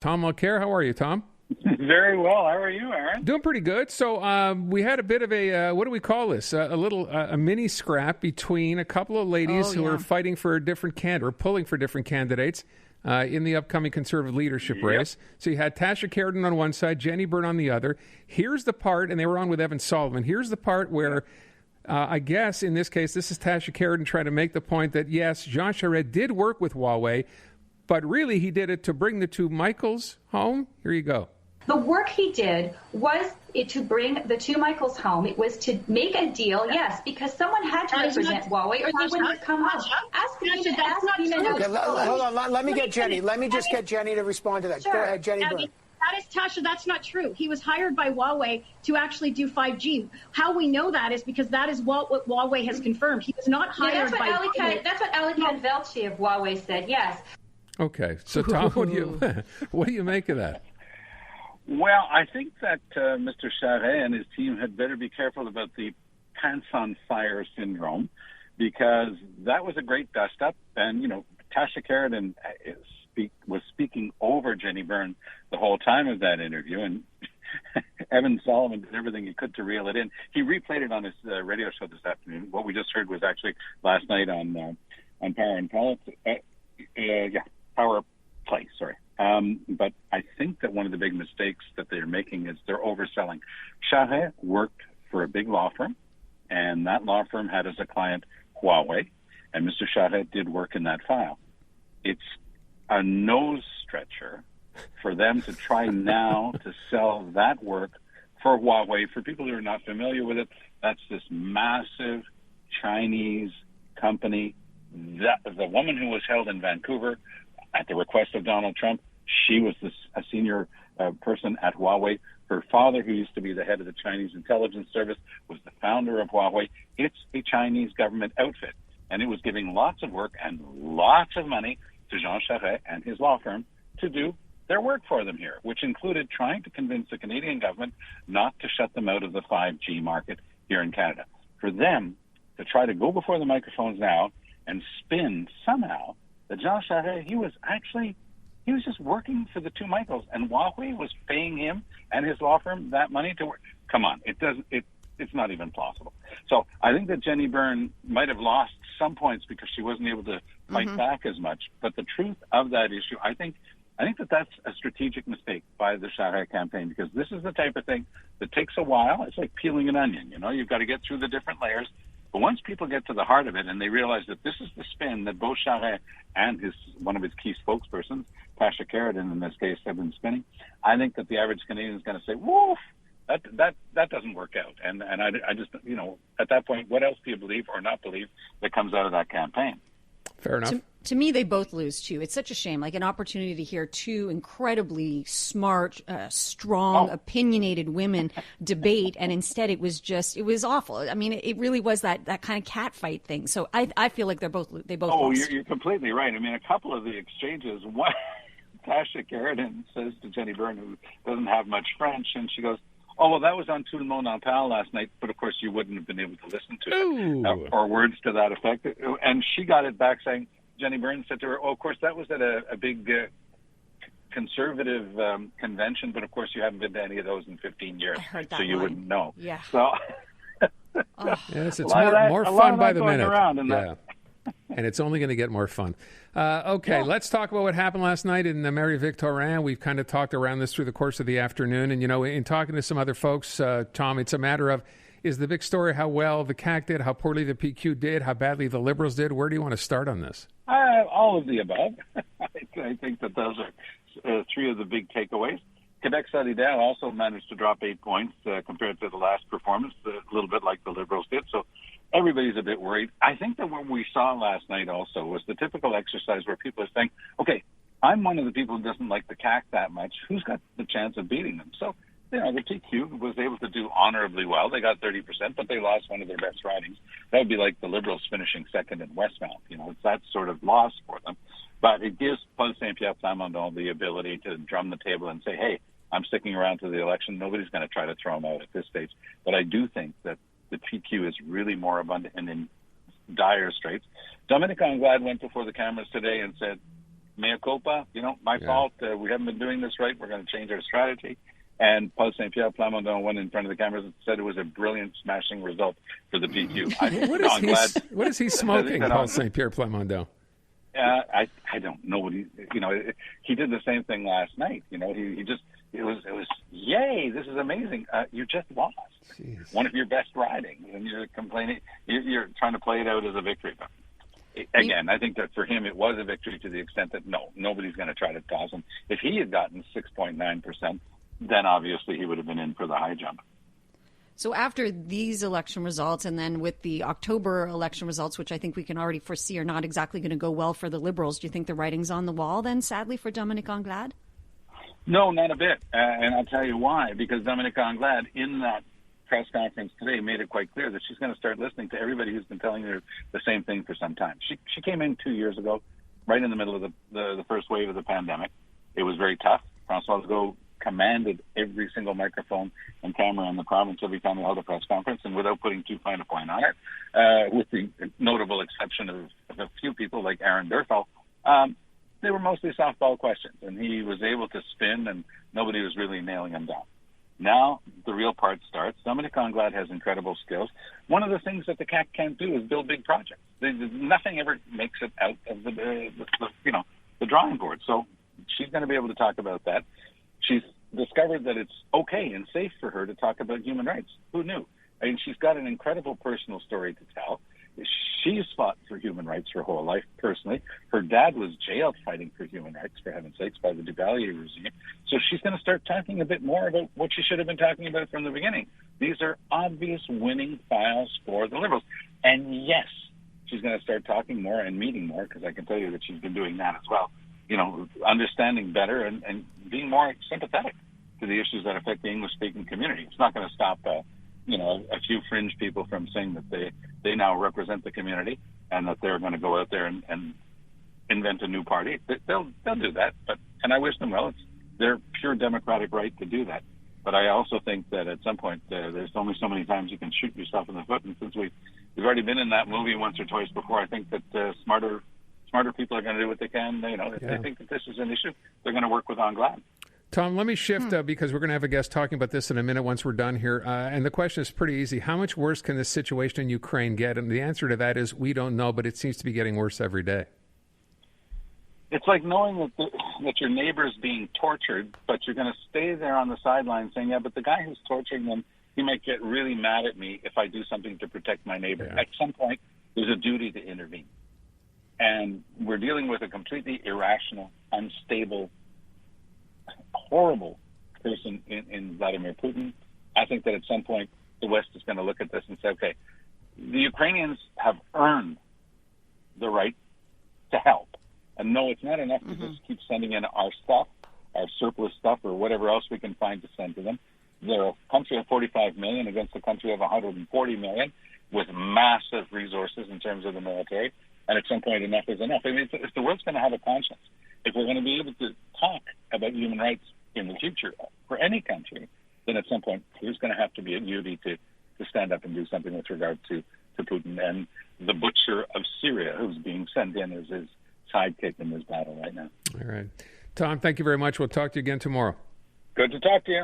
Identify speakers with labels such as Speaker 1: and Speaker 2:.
Speaker 1: Tom Mulcair. How are you, Tom?
Speaker 2: Very well. How are you, Aaron?
Speaker 1: Doing pretty good. So we had a bit of a, what do we call this? A mini scrap between a couple of ladies who are fighting for a different candidate, or pulling for different candidates in the upcoming Conservative leadership race. So you had Tasha Kariton on one side, Jenny Byrne on the other. Here's the part, and they were on with Evan Solomon. Here's the part where I guess in this case, this is Tasha Kariton trying to make the point that, yes, Jean Charest did work with Huawei, but really he did it to bring the two Michaels home. Here you go.
Speaker 3: The work he did was to bring the two Michaels home. It was to make a deal, yes, because someone had to represent Huawei or they wouldn't have come home.
Speaker 4: Hold on, let me get Jenny. Let me just get Jenny to respond to that.
Speaker 3: Sure.
Speaker 4: Go ahead, Jenny Byrne.
Speaker 5: That is, Tasha, that's not true. He was hired by Huawei to actually do 5G. How we know that is because that is what Huawei has confirmed. He was not hired by Huawei.
Speaker 3: That's what Alikan Velci of Huawei said, yes.
Speaker 1: Okay, so Tom, what do you make of that?
Speaker 2: Well, I think that Mr. Charest and his team had better be careful about the pants on fire syndrome, because that was a great dust-up. And, Tasha Kariton was speaking over Jenny Byrne the whole time of that interview, and Evan Solomon did everything he could to reel it in. He replayed it on his radio show this afternoon. What we just heard was actually last night on Power and Politics. Power Play, sorry. But I think that one of the big mistakes that they're making is they're overselling. Charest worked for a big law firm, and that law firm had as a client Huawei, and Mr. Charest did work in that file. It's a nose stretcher for them to try now to sell that work for Huawei. For people who are not familiar with it, that's this massive Chinese company. The woman who was held in Vancouver at the request of Donald Trump, she was a senior person at Huawei. Her father, who used to be the head of the Chinese intelligence service, was the founder of Huawei. It's a Chinese government outfit, and it was giving lots of work and lots of money to Jean Charest and his law firm to do their work for them here, which included trying to convince the Canadian government not to shut them out of the 5G market here in Canada. For them to try to go before the microphones now and spin somehow that Jean Charest, he was just working for the two Michaels, and Huawei was paying him and his law firm that money to work. Come on, it's not even plausible. So I think that Jenny Byrne might have lost some points because she wasn't able to fight back as much. But the truth of that issue, I think that that's a strategic mistake by the Charest campaign, because this is the type of thing that takes a while. It's like peeling an onion. You've got to get through the different layers. But once people get to the heart of it and they realize that this is the spin that both Charest and one of his key spokespersons, Tasha Kariton in this case, have been spinning, I think that the average Canadian is going to say, woof, that doesn't work out. And I just, at that point, what else do you believe or not believe that comes out of that campaign?
Speaker 1: Fair enough.
Speaker 6: To me, they both lose, too. It's such a shame, like an opportunity to hear two incredibly smart, strong, opinionated women debate, and instead it was awful. I mean, it really was that kind of cat fight thing. So I feel like they both lost.
Speaker 2: You're completely right. I mean, a couple of the exchanges, one, Tasha Kariton says to Jenny Byrne, who doesn't have much French, and she goes, "Oh, well, that was on Tout le monde en parle last night, but of course you wouldn't have been able to listen to it," or words to that effect. And she got it back saying, Jenny Byrne said to her, "Oh, of course, that was at a big conservative convention, but of course you haven't been to any of those in 15 years, so you wouldn't know."
Speaker 6: Yeah.
Speaker 2: So,
Speaker 1: yes, it's more fun by the minute. And it's only going to get more fun. Let's talk about what happened last night in Marie-Victorin. We've kind of talked around this through the course of the afternoon. And, in talking to some other folks, Tom, it's a matter of, is the big story how well the CAQ did, how poorly the PQ did, how badly the Liberals did? Where do you want to start on this?
Speaker 2: All of the above. I think that those are three of the big takeaways. Quebec Solidaire also managed to drop 8 points compared to the last performance, a little bit like the Liberals did. So everybody's a bit worried. I think that what we saw last night also was the typical exercise where people are saying, okay, I'm one of the people who doesn't like the CAQ that much. Who's got the chance of beating them? So, the PQ was able to do honorably well. They got 30%, but they lost one of their best ridings. That would be like the Liberals finishing second in Westmount. It's that sort of loss for them. But it gives Paul Saint-Pierre Plamondon the ability to drum the table and say, hey, I'm sticking around to the election. Nobody's going to try to throw him out at this stage. But I do think that the PQ is really more abundant and in dire straits. Dominic Anglade went before the cameras today and said, mea culpa, my fault. We haven't been doing this right. We're going to change our strategy. And Paul Saint-Pierre Plamondon went in front of the cameras and said it was a brilliant, smashing result for the PQ.
Speaker 1: What is he smoking, Paul Saint-Pierre Plamondon?
Speaker 2: I don't know what he did the same thing last night. It was yay, this is amazing. You just lost.
Speaker 1: Jeez.
Speaker 2: One of your best riding, and you're complaining. You're trying to play it out as a victory. But again, I think that for him it was a victory to the extent that nobody's going to try to toss him. If he had gotten 6.9%, then obviously he would have been in for the high jump.
Speaker 6: So after these election results, and then with the October election results, which I think we can already foresee are not exactly going to go well for the Liberals, do you think the writing's on the wall then, sadly, for Dominic Anglade?
Speaker 2: No, not a bit. And I'll tell you why. Because Dominic Anglade, in that press conference today, made it quite clear that she's going to start listening to everybody who's been telling her the same thing for some time. She came in 2 years ago, right in the middle of the first wave of the pandemic. It was very tough. François Legault commanded every single microphone and camera in the province every time he held a press conference, and without putting too fine a point on it, with the notable exception of a few people like Aaron Durfell, they were mostly softball questions, and he was able to spin, and nobody was really nailing him down. Now the real part starts. Dominic Anglade has incredible skills. One of the things that the CAQ can't do is build big projects. Nothing ever makes it out of the drawing board. So she's going to be able to talk about that. She's discovered that it's okay and safe for her to talk about human rights. Who knew? I mean, she's got an incredible personal story to tell. She's fought for human rights her whole life, personally. Her dad was jailed fighting for human rights, for heaven's sakes, by the Duvalier regime. So she's going to start talking a bit more about what she should have been talking about from the beginning. These are obvious winning files for the Liberals. And yes, she's going to start talking more and meeting more, because I can tell you that she's been doing that as well. Understanding better and being more sympathetic to the issues that affect the English-speaking community. It's not going to stop, a few fringe people from saying that they now represent the community and that they're going to go out there and invent a new party. They'll do that, and I wish them well. It's their pure democratic right to do that. But I also think that at some point there's only so many times you can shoot yourself in the foot, and since we've already been in that movie once or twice before, I think that smarter people are going to do what they can. If they think that this is an issue, they're going to work with Anglade.
Speaker 1: Tom, let me shift because we're going to have a guest talking about this in a minute once we're done here. And the question is pretty easy. How much worse can this situation in Ukraine get? And the answer to that is we don't know, but it seems to be getting worse every day.
Speaker 2: It's like knowing that your neighbor's being tortured, but you're going to stay there on the sideline saying, yeah, but the guy who's torturing them, he might get really mad at me if I do something to protect my neighbor. Yeah. At some point, there's a duty to intervene. And we're dealing with a completely irrational, unstable, horrible person in Vladimir Putin. I think that at some point the West is going to look at this and say, okay, the Ukrainians have earned the right to help. And no, it's not enough to just keep sending in our stuff, our surplus stuff, or whatever else we can find to send to them. They're a country of 45 million against a country of 140 million with massive resources in terms of the military. And at some point, enough is enough. I mean, if the world's going to have a conscience, if we're going to be able to talk about human rights in the future for any country, then at some point there's going to have to be a duty to stand up and do something with regard to Putin and the butcher of Syria, who's being sent in as his sidekick in this battle right now.
Speaker 1: All right. Tom, thank you very much. We'll talk to you again tomorrow.
Speaker 2: Good to talk to you.